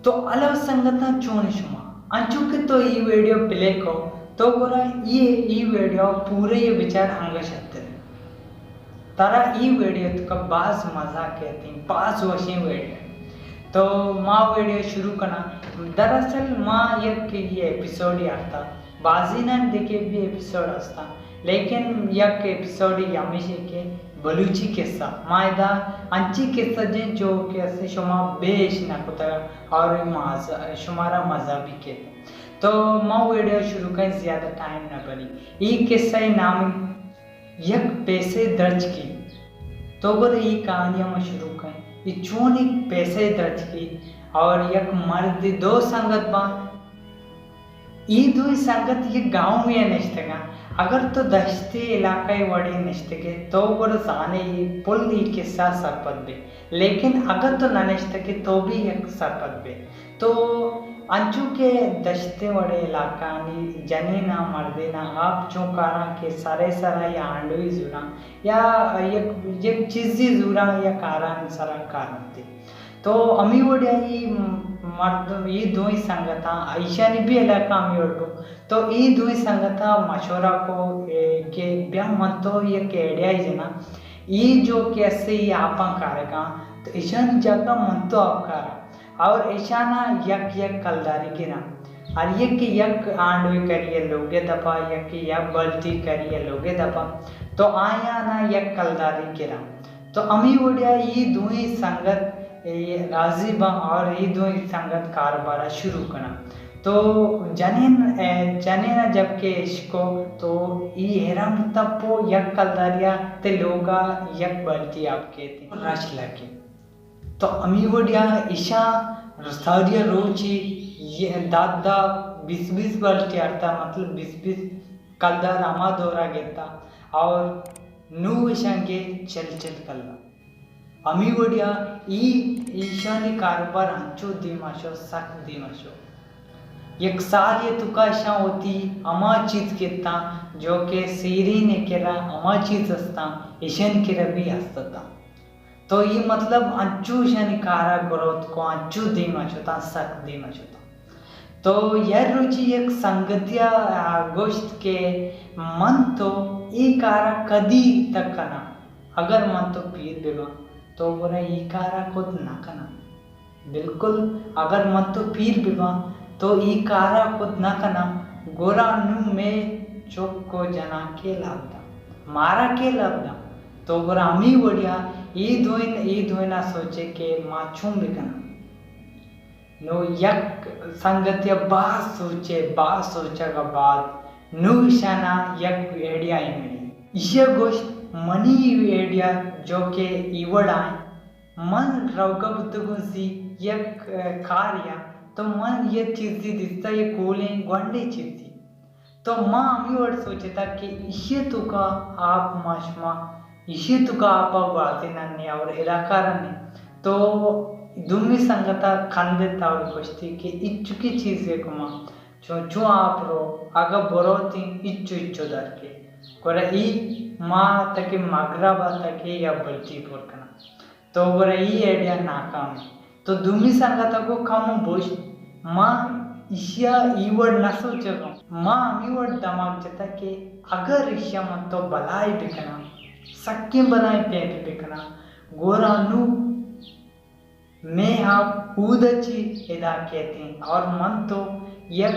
तो अलग संगत चोन शुमा अंचुक तो ई वीडियो प्ले को तो गोरा ये ई वीडियो पूरे ये विचार हंग शकते तारा ई वीडियो तो का बास मजा कहती पास वशी वीडियो तो माँ वीडियो शुरू करना दरअसल माँ ये एपिसोड आता बाजी ना देखे भी एपिसोड असता लेकिन यक एपिसोड यामिशे के बलूची किस्सा मायदा अंची किस्सा जो कैसे शुमा बेश ना कुता और मजा शुमारा मजा भी के तो माँ वीडियो शुरू करें ज़्यादा टाइम ना बनी ये किस्सा नाम यक पैसे दर्ज की तो बोले ये कहानियाँ में शुरू करें ये चोन एक पैसे दर्ज की और यक मर्द दो संगत बा ये दो संगत ये गांव में नष्टगा अगर तो दश्ते इलाका वड़ी नष्टके तो बोले साने ये पुल ये किस्सा सरपत बे लेकिन अगर तो न नष्टके तो भी एक सरपत बे तो अंचू के दश्ते वड़े इलाका नी जनी ना मर्दे ना आप चौकारा के सारे सारा या आंडोई जुरा या ये चीज़ी जुरा या कारण सारा कारण थे तो अमी वड़िया ये मर्द ये दो ही संगता ऐशा ने भी इलाका अमी वड़ो तो ये दो ही संगता मशवरा को के ब्याह मन तो ये केड़िया ही जना ये जो कैसे ये आपा कारेगा तो ऐशा जगह मन तो आपका और ऐसा ना यक यक कलदारी गिरा और यक आंडवी करिए लोगे दफा यक बल्टी करिए लोगे दफा तो आया ना यक कलदारी गिरा तो अमी उड़िया ये दो ही संगत ये राजी बा और ये दो ही संगत कारोबार शुरू करना तो जने ना जब के इसको तो ये हेराम तपो यक कलदारिया ते लोगा यक बल्टी आपके रश लगे तो अमी वडिया ईशा रसारिया रोची ये दादा 20-20 बल्टी आरता मतलब 20-20 कलदा रामा दौरा गेता और नू ईशांगे चल कल्ला अमी वडिया ईशा ने कारोबार हंचो दिमाशो सक दिमाशो एक साल ये तुकाशा होती अमा चीज केता जो के सीरी ने केरा अमा चीज असता ईशन केरा भी हस्तता तो ये मतलब अंचू शनिकारा ग्रोथ को अंचू दिमाचोता सक दिमाचोता तो यह रुचि एक संगतिया गोश्त के मन तो ये कारा कदी तक कना अगर मन तो पीर बेवा तो बोला ये कारा खुद ना कना बिल्कुल अगर मन तो पीर बेवा तो ये कारा खुद ना कना गोरा नु में चौक को जना के लाभदा मारा के लाभदा तो गोरा अमी बढ़िया ये दो ना सोचे के माछूम बिकना नो यक संगत्य बात सोचा का बाद नु ईशाना यक एडिया इमड़ी इसे गोश्त मनी एडिया जो के इवड़ आए मन रवका बुद्धगुंसी यक कार्या तो मन ये चीज़ी दिसता ये कोले गोंडे चीज़ी तो माँ अमी वड़ सोचे था कि इसे तो का आप माशमा इसी तुका आपा बातें नन्हे और इलाका रन्हे तो दुमी संगता खंडित और कुश्ती के इच्छुकी चीज़ें कुमा जो आप रो आगा बरोती इच्छु दर के कोरा ई माँ तके मगराबा तके या बल्टी पोरकना तो कोरा ई आइडिया नाकाम है तो दुमी संगता को कम बोझ माँ इशिया ईवड़ न सोचेगा माँ अमीवड़ दिमाग जता के अगर इशिया मत तो बलाई बिकना सक्के बनाए प्यारे बिकना गोरानु में आप ऊदची इदा कहते हैं और मन तो यक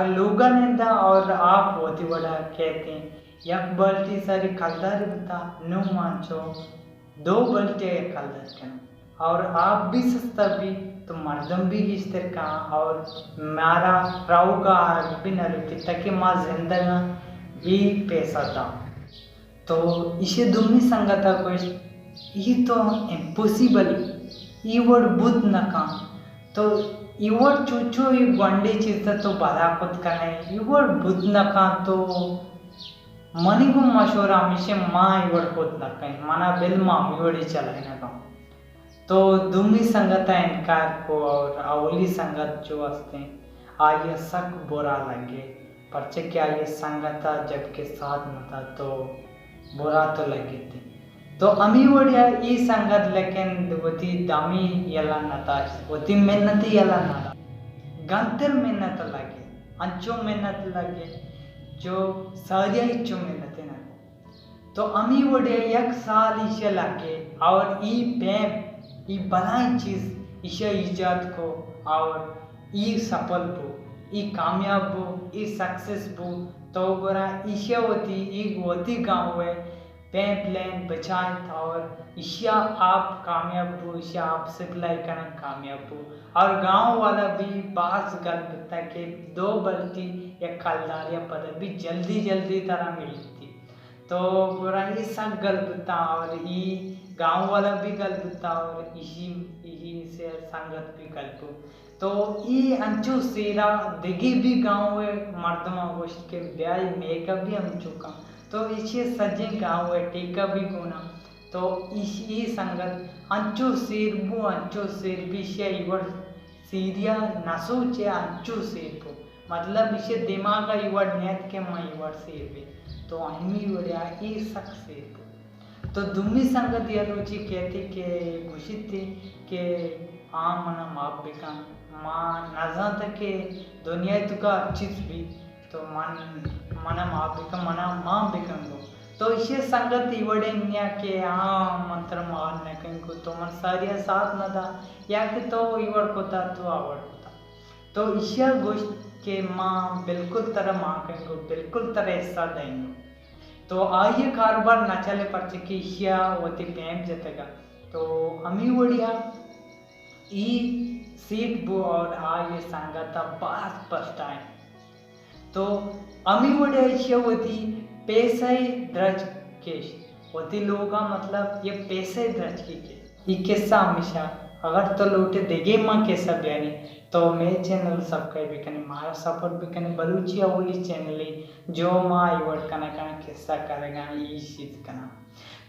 लोगन दा और आप होती बड़ा कहते हैं यक बल्टी सारी कलदार बता नो मांचो 2 बल्टे कलदार करना और आप भी सस्ता भी तो मर्दम भी इस तरह का और मारा राव का भी नरुती ताकि माँ जिंदगा भी पैसा था तो इसे दुमी संगता को ये तो इम्पॉसिबल ये वर्ड बुद्ध न काम तो ये वर्ड चूचो ये गंडे चीज़ तो बड़ा खुद का नहीं ये वर्ड बुद्ध न काम तो मनी को मशोरा हमेशा माँ ये वर्ड खुद न कहीं मना बिल माँ ये वर्ड चलाए न काम तो दुमी संगता इनकार को और अवली संगत जो हंसते हैं आये सक बुरा लगे परचे क्या ये संगता जब के साथ न था तो बुरा तो लगे थे तो अमी वडिया ई संगत लेकिन वती दामी यला नताश वती मेहनती यला नता गंतर मेहनत लगे अंचो मेहनत लगे जो सारिया इच्चो मेहनत ना तो अमी वडिया एक साल इसे लागे और ई पैम ई बनाई चीज इसे इजाद को और ई सफल बो ई कामयाब बो ई सक्सेस बो तो गोरा इसे होती गाँव है पैम प्लान बचाए और इसे आप कामयाब हो इसे आप सिखलाई करना कामयाब हो और गांव वाला भी बास गल बता के दो बल्टी या कलदार या पद भी जल्दी जल्दी तरह मिलती तो पूरा ये सब गल बता और ये गांव वाला भी गल बता और इसी से संगत भी गल्प तो ये अंचो सेरा दिगी भी गाँव है मर्दमा गोश्त के ब्याह मेकअप भी हम चुका तो इसे सजे गाँव है टेका भी गुना तो इसी संगत अंचो सेर भी से इवर सीरिया नसो चे अंचो सेर को मतलब इसे दिमाग इवर नेत के मां इवर सेर भी तो अहमी वड़िया ये सक सेर तो दुमी संगत ये रुचि कहती के घोषित थी के मना माप बिका माँ नजा तक के दुनिया तुका अच्छी भी तो मना माप बिका मना माँ बिकंगो तो इसे संगत इवड़े न्या के मंत्र मान न कहीं तो मन सारिया साथ न था या कि तो इवड़ को था तो आवड़ होता तो इसे गोश्त के माँ बिल्कुल तरह माँ कहेंगे बिल्कुल तरह हिस्सा देंगे तो आइए कारोबार न चले पर कि इशिया होती पैम जतेगा तो अमी वड़िया ई सीट बो और ये संगत बास पछताए तो अमी वड़िया इशिया होती पैसे द्रज केश होती लोगा मतलब ये पैसे द्रज की के ये किस्सा हमेशा अगर तो लोटे देगे माँ कैसा बयानी तो मैं चैनल सब्सक्राइब भी करने मारा सपोर्ट भी करने बलूची अवली चैनल जो माँ इवर्ड करना किस्सा करेगा इस चीज करना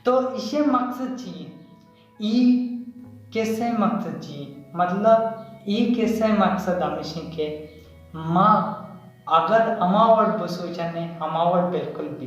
तो इसे मकसद चाहिए ई कैसे मकसद चाहिए मतलब ई कैसे मकसद हमेशा के माँ अगर अमावट बसोचने अमावट बिल्कुल भी